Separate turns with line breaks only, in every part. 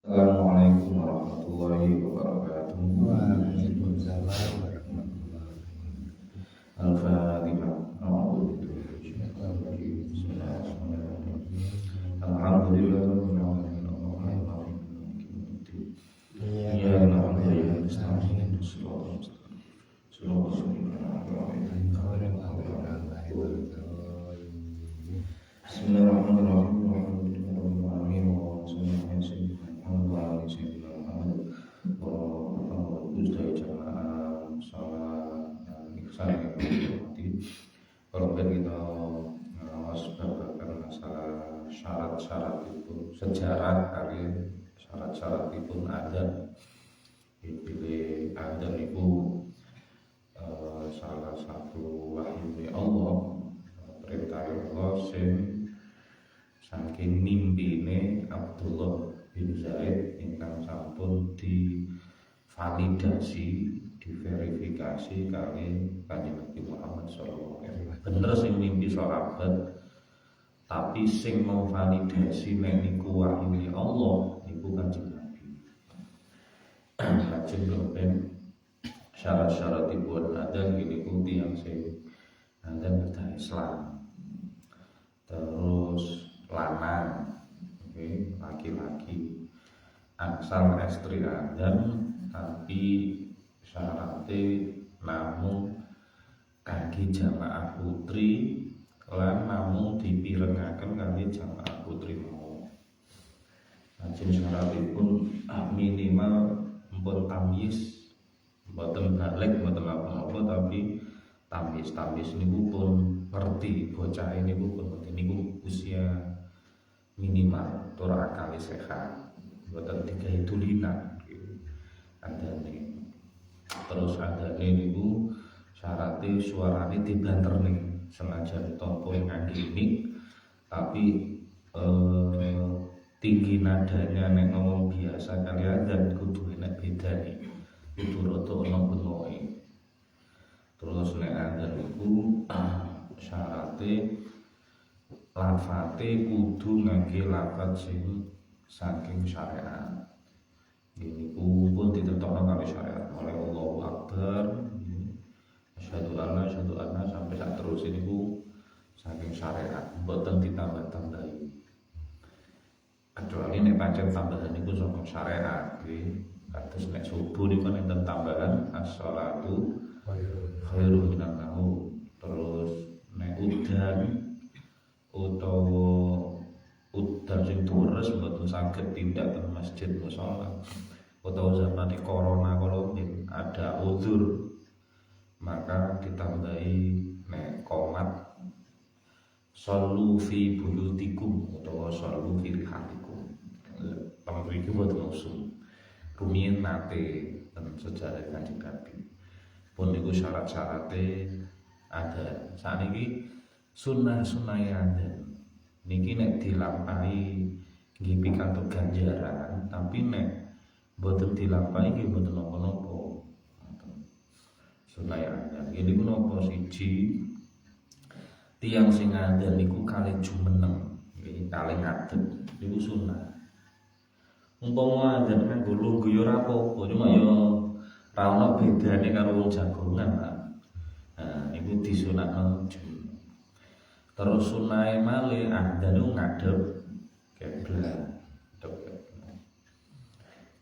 Assalamualaikum warahmatullahi wabarakatuh.
Waalaikumsalam warahmatullahi wabarakatuh.
Al-Fatihah. Alhamdulillah. Kalau kita babagan masalah syarat-syarat itu sejarah kali syarat-syarat itu ada dipilih ada itu salah satu wahyu Allah perintah Allah saking mimpine Abdullah bin Zaid ingkang sampun divalidasi diverifikasi kali Kanjeng Nabi Muhammad SAW. Bener sing mimpi sahabat, tapi sing mau validasi nek niku wahyu Allah niku Kanjeng Nabi. Lajeng ben syarat-syaratipun adzan niku tiyang sing adzan kedah Islam. Terus lanang, laki-laki. Angsal estri adzan tapi syaratnya namung kangge jamaah putri lan namung dipirengaken kangge jamaah putri mau. Lajeng syaratipun minimal mpun tamyiz, mboten balik mboten apa-apa tapi tamyiz niku pun ngerti bocah ini pun ngerti niku usia minimal tur akale sehat mboten digawe tulinan andane. Terus adane niku syaratnya suarane dibanterne senajan tompo ngangge mic tapi tinggi nadanya nek ngomong biasa kalian dan kudu enak bedane kudu rada ana benoke. Terus nek adzan niku syaratnya lafate kudu ngangge lafaz sing saking syariat. Ini pun ditetapkan kami syariat oleh Allahu Akbar, asyhadu anna sampai saat terus ini bu saking syariat, mboten ditambah-tambahi. Kecuali nek pancen tambahan itu saking syariat, kados nek subuh niku enten tambahan as-shalatu khairu minan naum. Terus nek udan utawa udan sing deres mboten saged tindak teng masjid musala utawa zaman di corona kalau ada uzur maka ditambahi nek qomat sallu fi buyutikum utawa sallu fi rihalikum. Pamrih iki boten usum rumiyin nate ten sejarah Kanjeng Nabi pun niku syarat-syarate ada. Saniki sunah-sunah ada niki nek dilampahi nggih pikantuk ganjaran, tapi nek boten dilampahi nggih boten napa-napa. Sunah adzan iki menapa siji tiyang sing adzan niku kalih jumeneng nggih kalih ngadeg niku sunah. Umpama adzan nganggo lungguh ya ora apa-apa, cuma ya ora ono bedane karo wong jagongan. Nah niku disunahno. Terus sunai malih adzan ngadep kiblat.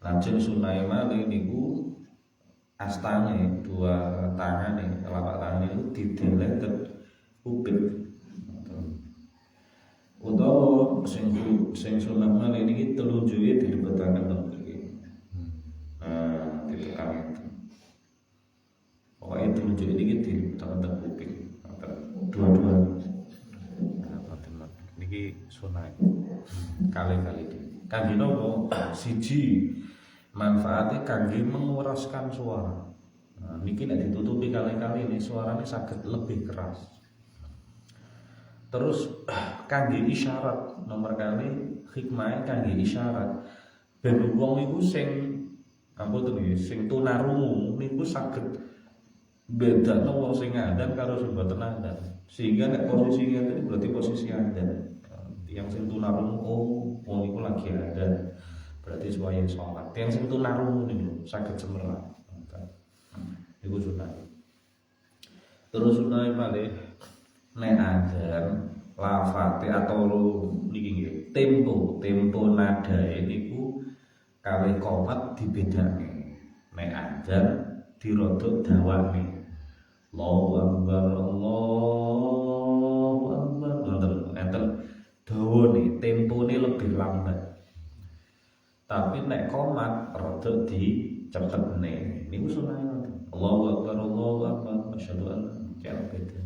Lajeng sunai malih niku astane dua tangan telapak tangan itu dideleh ke kuping. Utawa sing sunah malih niki telunjuke dilebetaken teng mriki. Ditekan itu. Pokoke telunjuk niki dilebetaken teng kuping. Dua-dua niki sunah kali-kali kangge napa siji manfaatnya kangge menguraskan suara. Nah, niki nek ditutupi kali-kali ini suaranya saged lebih keras. Terus kangge isyarat nomor kali hikmahnya kangge isyarat ben wong iku sing ampun nggih sing tunarungu niku saged bedakno wong sing adzan karo sing mboten adzan. Sehingga nek posisi ngene berarti posisi adzan. Yang sing tunarungu oh niku lagi adzan. Berarti semuanya sholat. Yang sing tunarungu niku saged cemerlang. Iku sunah. Terus sunah malih nek adzan lafate atau niki nggih tempo nadae niku kalih qomat dibedakake. Nek adzan dirodok dawane. Allahu Akbar, Allahu Akbar. Enten dawane, tempone lebih lambat. Tapi nek qomat rodok dicepetne. Niku sunah. Allahu Akbar, Allahu Akbar, asyhadu an la beda.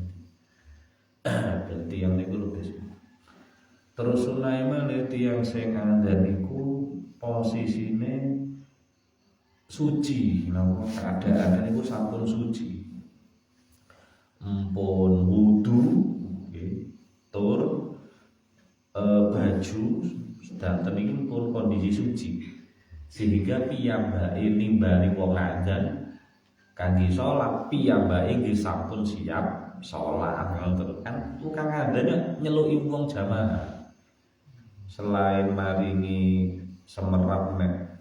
Berarti yang niku lukis. Terus sunah malih tiyang sing adzan niku posisine suci, napa keadaan niku sampun suci. Mpun wudu nggih, tur baju sedanten iki pun kondisi suci. Sehingga piyambake nimbali wong adzan kangge salat, piyambake nggih sampun siap salat ngoten kan. Tukang adzan nyeluki wong jamaah. Selain maringi semerap nek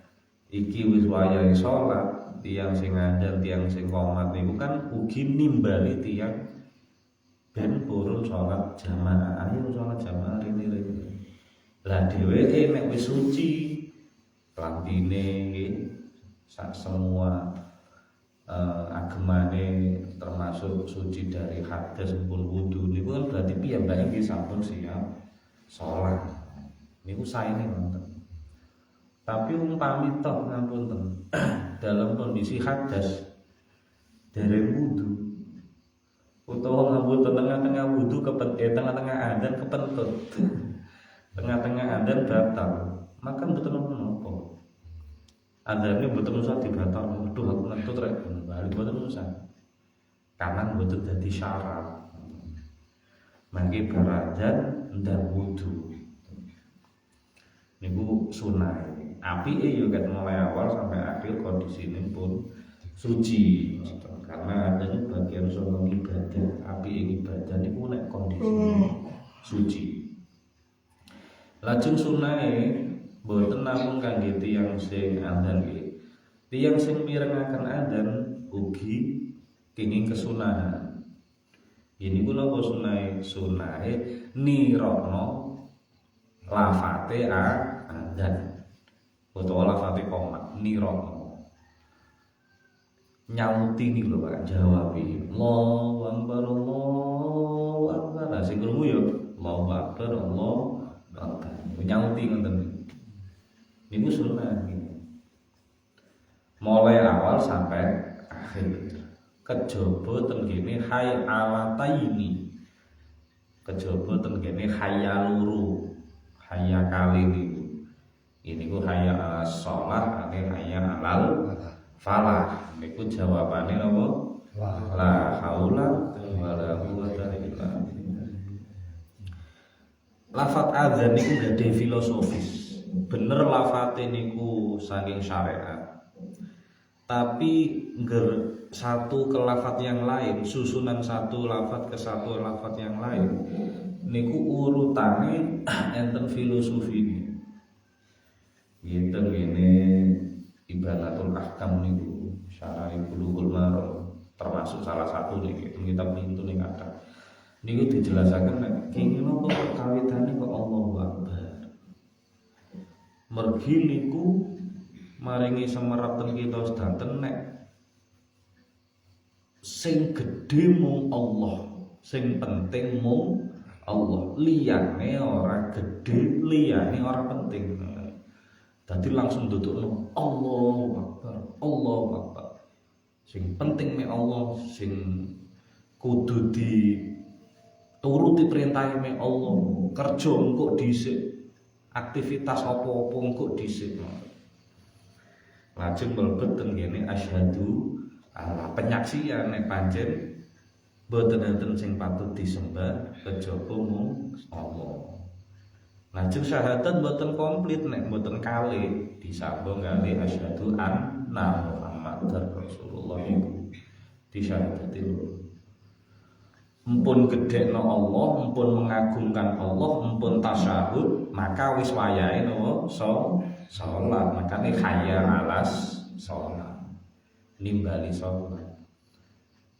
iki wis wayahe salat, tiyang sing adzan, tiyang sing qomat niku kan ugi nimbali tiyang ben purun salat jamaah. Ayo salat jamaah rene-rene. Lah dheweke nek wis suci, lampine nggih sak semua agemane termasuk suci dari hadas pun wudu niku kan berarti piyambake nggih sampun siap salat. Niku saene wonten. Tapi umpami toh ngapunten dalam kondisi hadas dereng wudu utawa ngapunten tengah-tengah wudu tengah-tengah adzan kepentut. Tengah-tengah adzan batal, maka mboten napa-napa. Adzane mboten usah dibatal. Waduh aku ngentut rek bali mboten usah. Karena mboten dadi syarat. Mangke bar adzan ndang wudu. Niku sunah. Apike yo ket mulai awal sampai akhir kondisine pun suci. Karena adzan bagian saka ibadah. Apike ibadah niku nek kondisine suci. Lajeng sunahe boten namung kangge tiyang sing adzan nggih. Tiyang sing mirengaken adzan ugi kenging kesunahan. Ini kula apa sunahe? Sunahe nirokno lafate adzan. Utawa lafate qomat nirokno. Nyauti niku lho Pak, jawabi. Allahu Akbar, Allahu Akbar. Lah sing krungu yo Allahu Akbar, Allahu Akbar. Nyauti ngoten. Niku sunah niku. Mulai awal sampai akhir. Kejaba ten kene hayy alataini. Kejaba ten kene hayya luru. Hayya kali niku. Ini ku hayya ala shalah, ane hayya alal falah. Niku jawabane napa? La haula wala quwwata illa billah. Lafat adzan niku gadhe filosofis. Bener lafate niku saking syariat. Tapi satu ke lafat yang lain, susunan satu lafat ke satu lafat yang lain niku urutane enten filosofine. Gitu ngene Ibanatul Ahkam niku Syarah Bulughul Maram termasuk salah satu nih kitab pintu ning kata. Niku dijelasaken nek kenging napa kawitane kok Allahu Akbar. Mergi niku maringi semerap ten kita sedanten nek sing gedhe mung Allah, sing penting mung Allah, liyane ora gedhe, liyane ora penting. Dadi langsung dudukno Allahu Akbar, Allahu Akbar. Sing penting mek Allah, sing kudu dituruti perintahe mek Allah. Kerja engko dhisik, aktivitas apa-apa engko dhisik. Lajeng mlebet ten kene asyhadu ala penyaksian nek pancen boten enten sing patut disembah kejaba mung Allah. Lajeng syahadat boten komplit nek boten kalih disambung kalih asyhadu anna Muhammadar Rasulullah iku disyahadati lho. Empun gedhekno Allah, empun mengagungkan Allah, empun tasyahud, maka wis wayahe napa sholat. Makanya hayya alas sholat, nimbali sholat.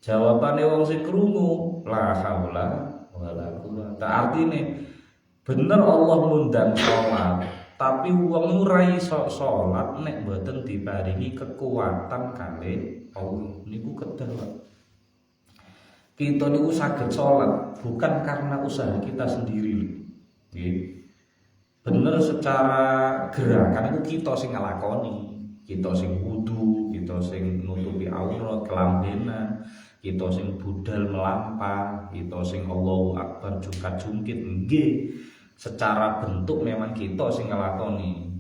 Jawabane wong sing krungu la haula wala quwata. Artine bener Allah ngundang sholat, tapi wong ora iso sholat nek mboten diparingi kekuatan kalih Allah. Niku kedah. Kita niku saged sholat bukan karena usaha kita sendiri. Nggih. Bener secara gerakan itu kita sing nglakoni, kita sing wudu, kita sing nutupi aurat kelambenan, kita sing budal melampah, kita sing Allahu Akbar jungkat-jungkit. Nggih, secara bentuk memang kita sing nglakoni.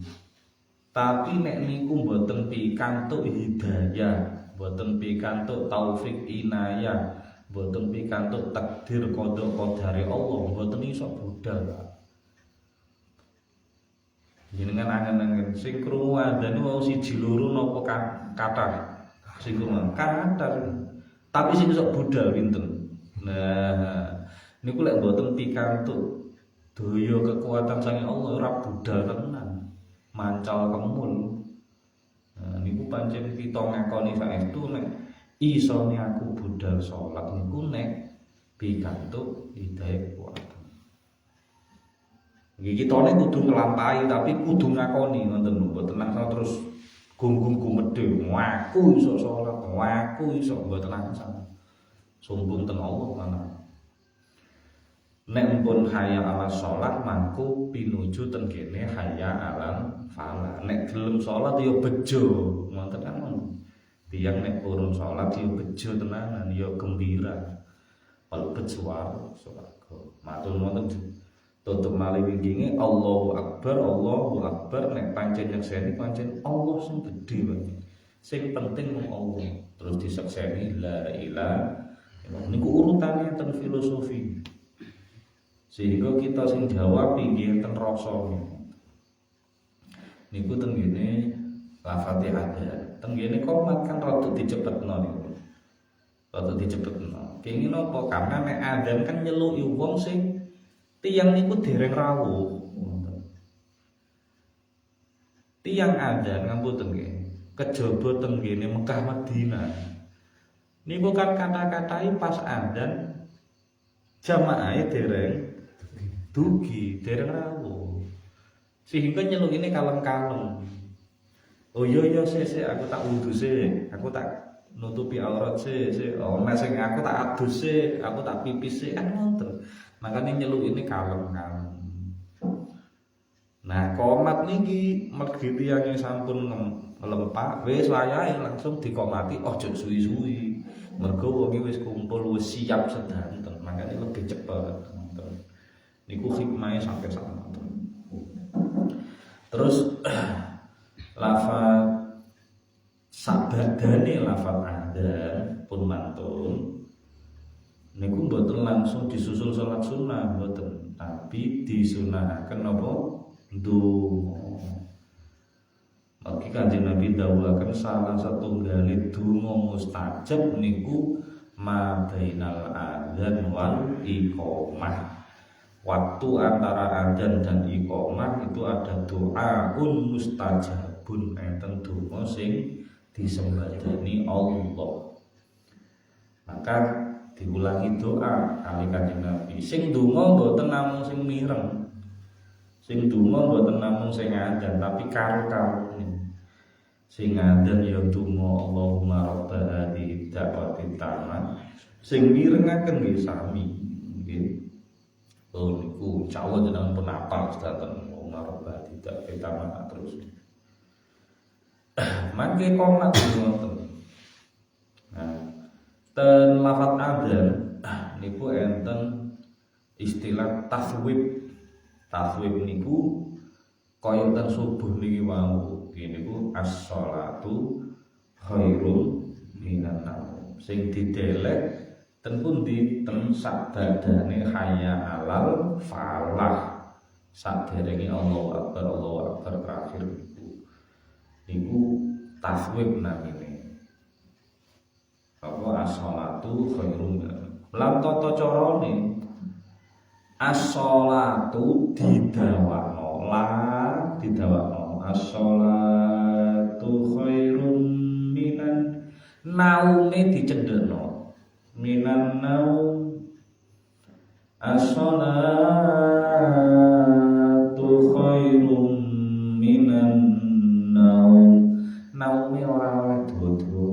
Tapi nek niku mboten pikantuk hidayah, mboten pikantuk taufik inayah, mboten pikantuk takdir qada qadare Allah, mboten iso budal, Pak. Jenengan angen-angen sing krungu adzan wau siji loro napa kathah sing krungu kathah tapi sing sok budal pinten. Nah niku lek mboten pikantuk daya kekuatan saking Allah ora budal tenan, mancal kemul. Nah niku pancen kita ngakoni saestu nek isone aku budal salat niku nek pikantuk hidayah kekuatan. Nggih kitane kudu nglampahi tapi kudu ngakoni ngoten lho, mboten langsung terus gunggung gumedhe. Aku iso salat, aku iso mboten langsung. Sombong ten Allah mana. Nek pun hayya ala salat mangku pinuju ten kene hayya alal falah. Nek gelem salat ya bejo, ngoten kan ngono. Tiyang nek purun salat ya bejo tenanan, ya gembira. Palebet suwar swarga. Matur nuwun tutup malih winginge Allahu Akbar nek pancen nyekseni pancen Allah sing gedhe wae. Sing penting mung Allah. Terus disekseni la ilaha illallah. Niku urutane ten filosofi. Sehingga kita sing jawab nggih ten rasa. Niku ten ngene Al-Fatihah. Ten ngene komat kan rada dicepetno niku. Rada dicepetno. Kenging napa? Karena nek adzan kan nyeluki wong sing tiyang niku dereng rawuh. Tiyang adzan ngapunten nggih, kejaba teng ngene Mekah Madinah. Niku kan kata-katai pas adzan jamaahe dereng dugi, dereng rawuh. Sehingga nyelukine kalem-kalem. Oh iya sik aku tak wudu sik, aku tak nutupi aurat sik. Oh nek sing aku tak adus sik, aku tak pipis sik kan ngoten. Makanya nyeluk ini kalem-kalem. Nah komat niki mergi tiyang sampun ngelempak wis wayahe langsung dikomati ojo suwi-suwi. Mergo wong wis kumpul wis siap sedanten. Makanya lebih cepet. Niku hikmahe sampai sama. Terus lafaz sabadane lafaz adzan pun mantun. Niku mboten langsung disusul salat sunah mboten, tapi disunahaken napa? Ndonga. Maki Kanjeng Nabi dawuhaken salah satunggaling donga mustajab niku ma bainal adzan wal iqamah. Waktu antara adzan dan iqamah itu ada doaun mustajabun, enten donga sing disembadani Allah. Maka diulangi doa kali Kanjeng Nabi. Sing donga mboten namung sing mireng. Sing donga mboten namung sing adzan, tapi karo-karone. Sing adzan ya donga Allahumma rabb hadhihi da'wati tammah. Sing mirengaken nggih sami nggih. Oh niku insyaallah jenengan pun hafal sedanten Allahumma rabb hadhihi da'wati tammah terus. Mangke komat ngoten. Nah ten lafaz adzan niku enten istilah taswib. Taswib niku kaya ten subuh niki wau. Niku as-shalatu khairum minan naum. Sing didelek ten pundi ten sakdadane hayya alal falah. Saderenge Allahu Akbar terakhir niku taswib namine. Apa as-shalatu khairum lan tata carane as-shalatu didawakno as-sholatu khairum minan naume dicendekno minan naum as-sholatu khairum minan naume ora oleh dodo.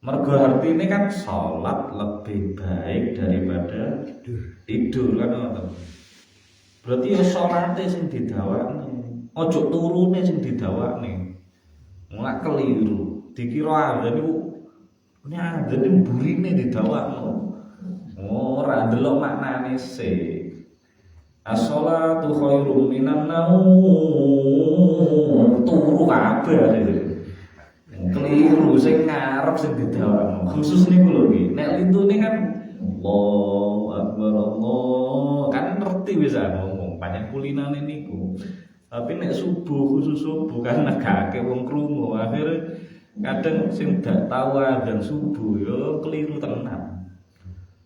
Mergo artine kan salat lebih baik daripada tidur kan ngoten. Berarti ya salate sing didawakne, aja turune sing didawakne. Ora keliru. Dikira adzan niku ini adzan niku burine didawakno. Ora ndelok maknane sih. As-sholatu khairum minan naum. Turu kabeh. Keliru sing ngarep sing didawakno. Khusus niku lho iki. Nek lintune kan Allahu Akbar Allah kan ngerti bisa ngomong banyak kulinane niku. Tapi nek subuh khusus subuh kan negake wong krungu akhirnya kadang sing dak tahu adzan subuh yo keliru tenan.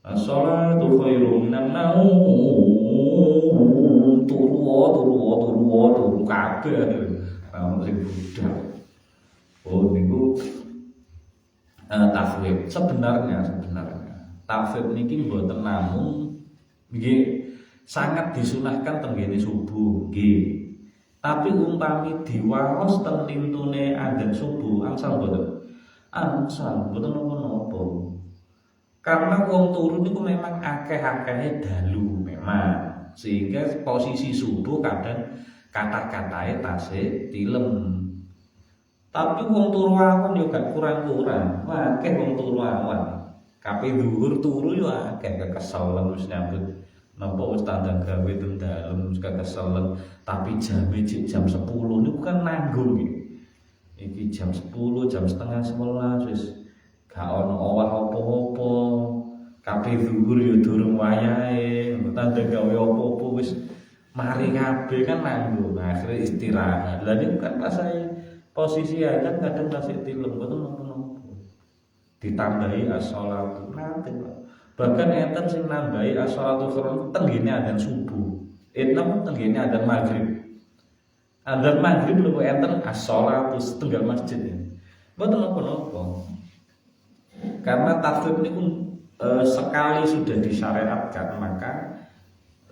As-sholatu khairum minan naum. Turu kabeh. Ono sing budal. Oh niku tafwid sebenarnya tafwid niki mboten namung nggih sangat disunahkan tenggene subuh nggih. Tapi umpami diwaos teng lintune adzan subuh angsal mboten napa-napa. Karena wong turu niku memang akeh-akehe dalu memang. Sehingga posisi subuh kadang kata-katae tasih tilem. Tapi wong turu awan yo gak kurang-kurang. Akeh wong turu awan. Kape dhuwur turu yo akeh kekeselen wis nyambut napa wis tandang gawe teng dalem wis kekeselen. Tapi jame jam 10 niku kan nanggung iki. Iki jam 10, jam setengah 11 wis gak ono owah apa-apa. Kape dhuwur yo durung wayahe, tandang gawe apa-apa wis mari kabeh kan nanggung. Akhire istirahat. Lah niku kan rasane posisi adzan kadang tasik tilem mboten napa-napa. Ditambahi as-sholatu nanti. Bahkan enten sing nambahi as-sholatu khairum tenggene adzan subuh. Namun tenggene adzan maghrib. Adzan maghrib lho enten as-sholatu setengah masjid. Mboten napa-napa. Karena tafsir niku sekali sudah disyariatkan maka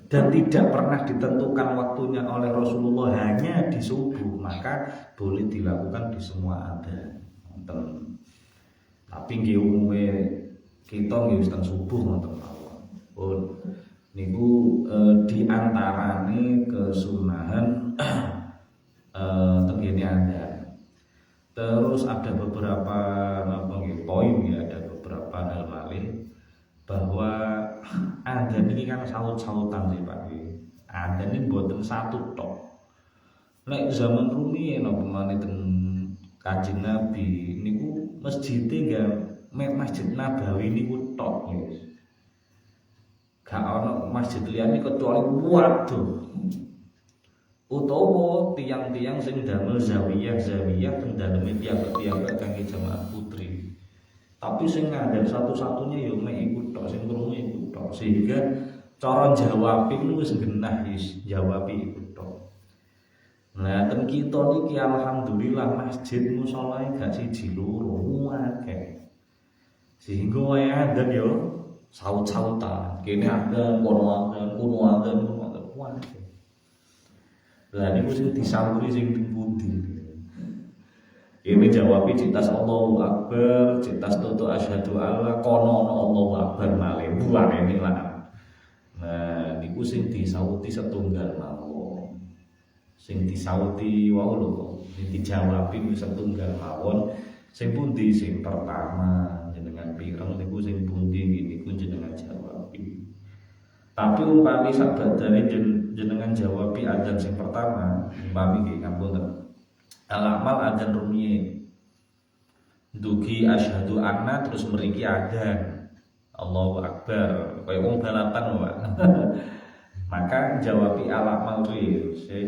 dan tidak pernah ditentukan waktunya oleh Rasulullah hanya di subuh, maka boleh dilakukan di semua adzan. Tapi nggih umume kita nggih wis teng subuh ngoten mawon. Pun niku di antarane kesunahan tenggene adzan. Terus ada beberapa poin ya, ada beberapa hal malih bahwa adzan ini kan saut-sautan sih Pak. Adzan ini mboten satu tok. Nek zaman rumiyin napa maneh ten Kanjeng Nabi niku masjid Masjid Nabawi niku tok wis. Gak ono masjid liyane kecuali waduh. Utawa tiang-tiang sing damel zawiyah teng daleme piyambak kangge jamaah putri. Tapi sing ngandel satu-satunya ya mek iku tok sing krungu iku tok. Sehingga cara jawab iku wis genah wis jawab iku tok. Nah, ten kita niki alhamdulillah masjid musolae gak siji loro akeh. Sehingga wae adzan yo saut-sautan. Kene adzan, kono adzan akeh. Lah niku sing disamburi sing teng pundi. Ini jawab citas Allahu Akbar, citas tutu asyhadu alla kono Allahu Akbar malih buang ini lah. Nah, niku sing disauti setunggal mawon. Sing disauti wau lho, sing dijawab iku setunggal mawon. Sing pundi sing pertama jenengan pireng niku sing pundi niku jenengan jawab. Tapi umpami sabadane jenengan jawab adzan sing pertama, umpami nggih ngapunten. Al-amal adzan rumiyin dugi asyhadu anna terus mriki adzan Allahu Akbar kaya wong balapan Pak. Maka jawabi al-amal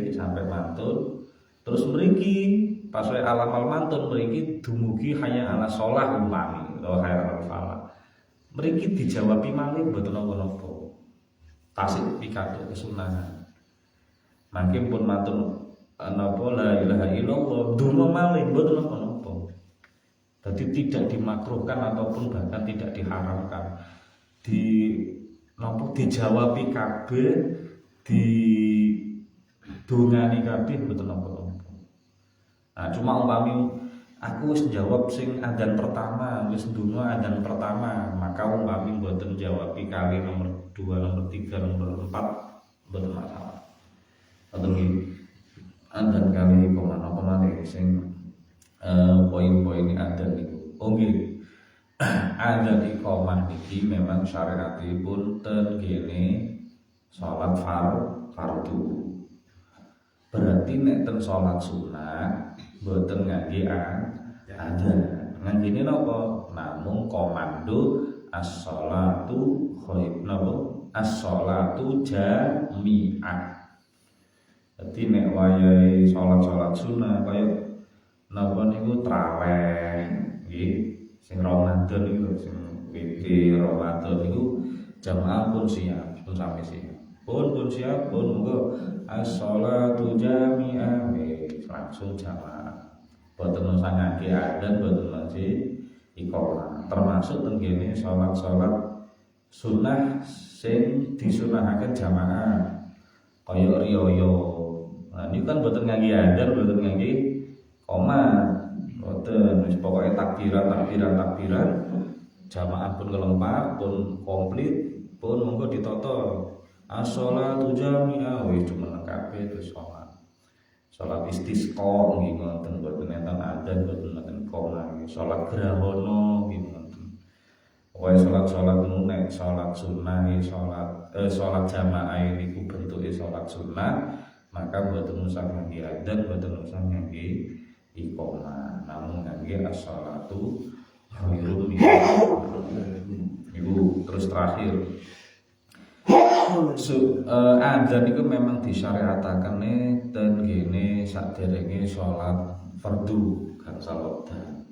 sampai mantun terus mriki pas wae al-amal mantun mriki dumugi hanya ala shalah umpami wa khairal falah. Mriki dijawabi malih mboten napa-napa. Tasik pikatuk kesunahan. Mangke pun mantun napa la ilaha illallah donga malih mboten napa-napa. Jadi tidak dimakruhkan ataupun bahkan tidak diharamkan. Dijawabi kabeh, didongani kabeh mboten napa-napa. Nah, cuma umpami aku wis jawab sing adzan pertama, wis ndonga adzan pertama, maka umpami mboten jawabi kali nomor 2, nomor 3, nomor 4 mboten masalah. Atau nggih adzan kali apa malih sing poin-poin adzan niku. Oh nggih. Adzan iqamah niki memang syariatipun ten kene salat fardu. Berarti nek ten salat sunah mboten ngangge adzan. Nganggene napa? Namung komando as-shalatu khair napa? As-shalatu jami'ah. Dadi nek wayahe salat sunah kaya napa niku traweh nggih. Sing Ramadan niku sing witir Ramadan niku jamaah pun siap, pun sampai siap. Pun siap, pun monggo as-shalatu jami'ah langsung jamaah. Boten usah ngangge adzan, boten ngangge iqamah. Termasuk ten kene salat-salat sunah sing disunahaken jamaah. Kaya riyo. Nah, niku kan boten ngangge adzan, boten ngangge iqamah. Boten wis pokoke takbiran jamaah pun kelempak, pun komplit, pun monggo ditata. As-shalatu jami'ah wis cuma kabeh terus salat istisqa nggih ngoten boten enten adzan boten enten iqamah. Salat grahana nggih ngoten. Wae salat nek salat sunah salat jamaah niku bentuke salat sunah, maka boten usah ngangge adzan, boten usah ngangge iqamah, namun ngangge as-shalatu khairun iku. Terus terakhir adzan itu memang disyariataken ten kene saderenge salat fardu gangsal wekdal.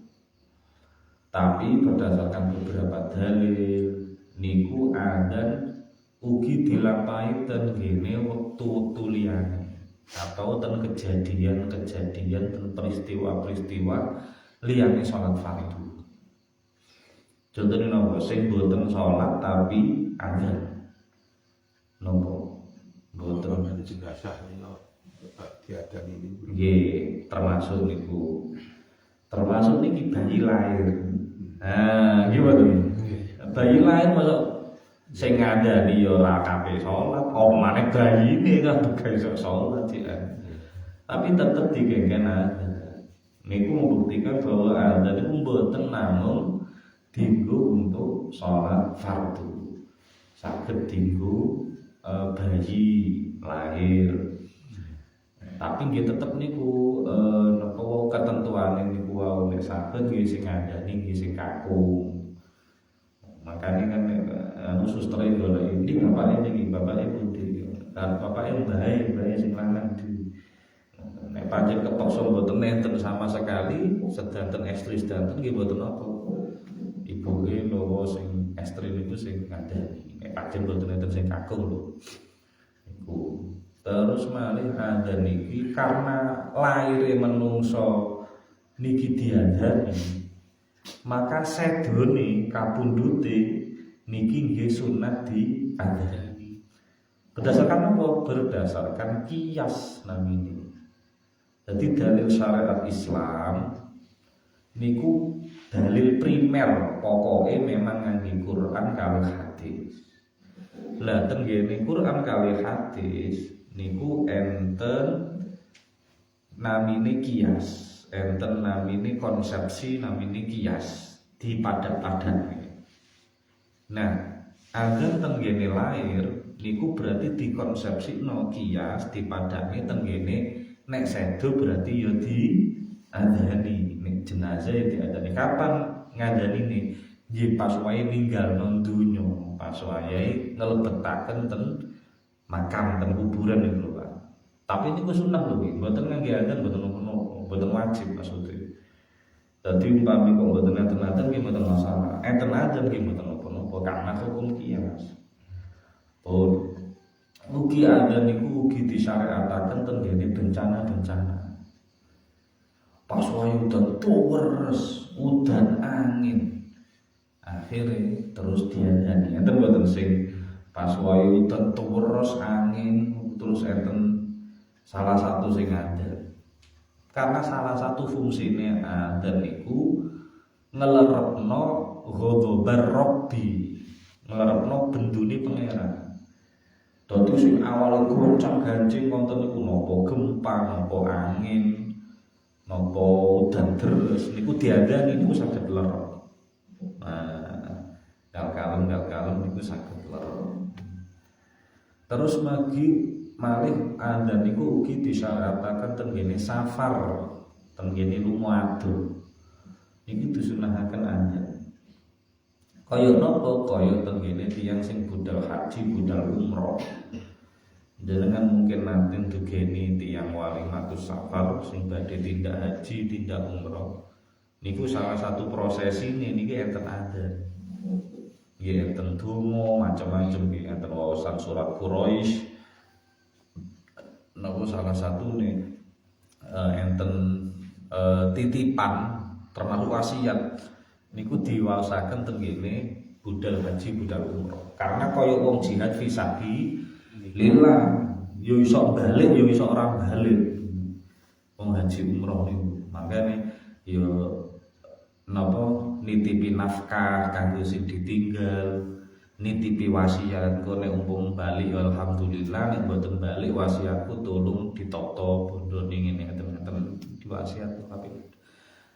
Tapi berdasarkan beberapa dalil niku adzan ugi dilampahi ten kene wektu-wektu liyane atau ten kejadian-kejadian ten peristiwa-peristiwa liyane salat fardu. Contohnya nopo sing boten salat tapi adzan. Nopo boten
jenazah niku diadani niku.
Nggih, termasuk niku. Termasuk niki bayi lahir. Nah, nggih boten. Bayi lahir masuk sing ngandani ya ora kabeh salat, apa maneh bayine kan gak iso salat ya. Tapi tetep digengken adzan. Niku membuktikan bahwa adzan itu mboten namung dienggo untuk salat fardu. Saged dienggo bayi lahir. Tapi nggih tetep niku napa ketentuane niku wau nek saged nggih sing ngandani nggih sing kakung. Makanya kan suster golek ini bapaknya pundi. Dan bapaknya bae sing lanang di. Nek pancen kepaksa mboten nenten sama sekali, sedanten ekstri sedanten nggih mboten apa. Ibuke loro sing ekstri niku sing ngandani. Nek pancen mboten nenten sing kakung lho. Iku. Terus malih adzan niki karena laire menungso niki diadzani. Maka sedone kapundhute niki nggih sunat diadzani. Berdasarkan apa? Berdasarkan kias namine. Jadi dalil syariat Islam niku dalil primer pokoknya memang ngangge Quran kali hadis. Lah ten ngene Quran kali hadis niku enten namine kias, enten namine konsepsi namine kias dipadat-padatne. Nah, adzan ten ngene lahir niku berarti dikonsepsikno kias dipadane ten ngene nek sedo berarti ya diadzani, nek jenazah ya diadzani. Kapan ngadzani nih? Nggih pas wae ninggal nang donya, pas wae nglebetaken ten makam ten kuburan niku lho, Pak. Tapi niku sunah lho nggih, mboten ngangge adzan, mboten wajib maksudnya. Dadi umpami kok mboten adzan nggih mboten masalah. Enten adzan nggih mboten napa-napa karena hukum kias. Pun Ugi adzan niku ugi disyariataken ten ngene bencana-bencana. Pas wayu udan tuwers, udan angin. Akhirnya terus diadani. Enten mboten sing pas wayu udan tuwers angin terus enten salah satu sing adzan. Karena salah satu fungsine adzan niku ngelerepno ghadhabar rabbi, ngelerepno bendune pangeran. Dadi sing awal goncang ganjing wonten niku napa gempa, napa angin, napa udan deres niku diadani niku saged lerep. Kalem niku saged lerep. Terus malih adzan niku ugi disyarataken ten ngene safar, ten ngene lunga adoh. Iki disunahaken adzan. Kaya napa kaya ten ngene tiyang sing budal haji, budal umroh. Jenengan mungkin nanti dugeni tiyang walimatus safar sing badhe tindak haji, tindak umroh. Niku salah satu prosesi niki enten adzan. Nggih enten donga macam-macam nggih enten wawasan surat Quraisy. Napa salah satune enten titipan termasuk wasiat niku diwaosaken ten kene budal haji budal umroh. Karena kaya wong jihad fisabilillah yo iso balik yo iso ora balik. Wong haji umroh niku makane yo napa nitipi nafkah kanggo sing ditinggal, nitipi wasiat kok nek umpama balik alhamdulillah, nek mboten balik wasiatku tolong ditata bondo ning ngene ngeten-ngeten diwasiat tapi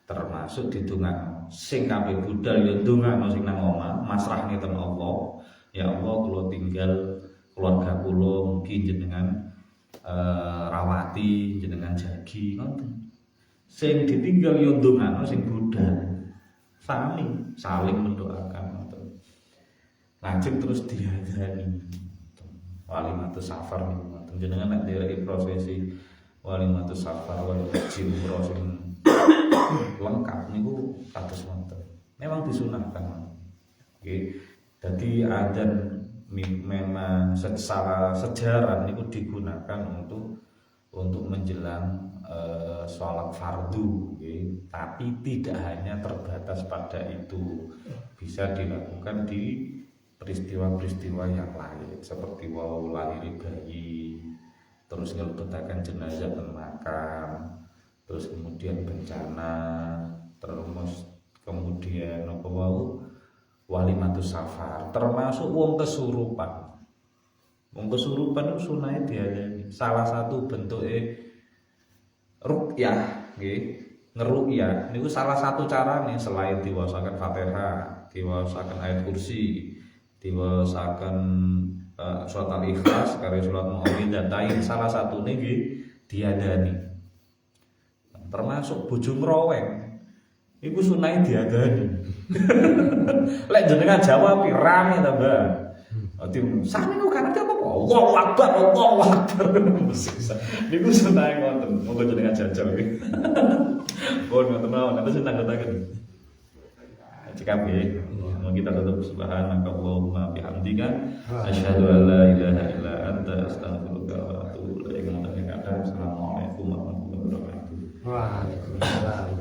termasuk didongakno sing kabeh budal ya ndongakno sing nang omah masrahne ten Allah. Ya Allah kula tinggal keluarga kula mugi jenengan rawati, jenengan jagi ngoten. Sing ditinggal ya ndongakno sing budal. Saling mendoakan ngoten. Lajeng terus diadani walimatus safar niku ngoten. Jenengan nek ndereki prosesi walimatus safar wali haji umroh sing lengkap niku kados wonten. Memang disunahkan. Nggih. Dadi adzan memang secara sejarah niku digunakan untuk menjelang sholat fardu, nggih. Tapi tidak hanya terbatas pada itu. Bisa dilakukan di peristiwa-peristiwa yang lain seperti lahir bayi, terus ngelebetaken jenazah ten makam, terus kemudian bencana, terus kemudian apa wau walimatus safar, termasuk wong kesurupan. Wong kesurupan itu sunahe diadani. Salah satu bentuke ruqyah nggih, ngeruqyah niku salah satu carane selain diwaosaken Fatihah, diwaosaken ayat kursi, diwaosaken surat Al-Ikhlas karo surat Muawwidzatain, salah satune nggih diadani. Termasuk bojo mroweng iku sunahe diadani. Lek jenengan jawab rame ta, Mbak. Dadi sami kok kan apa? Allahu Akbar, Allahu Akbar. Niku sunahe ngoten. Monggo jenengan jajal iki. Pun ngoten mawon, enten sing tanggotaken. Cekap nggih. Kita tutup subhanakallahumma bihamdika asyhadu an la ilaha illa anta astaghfiruka wa atubu ilaik. Assalamualaikum warahmatullahi wabarakatuh.
Waalaikumsalam.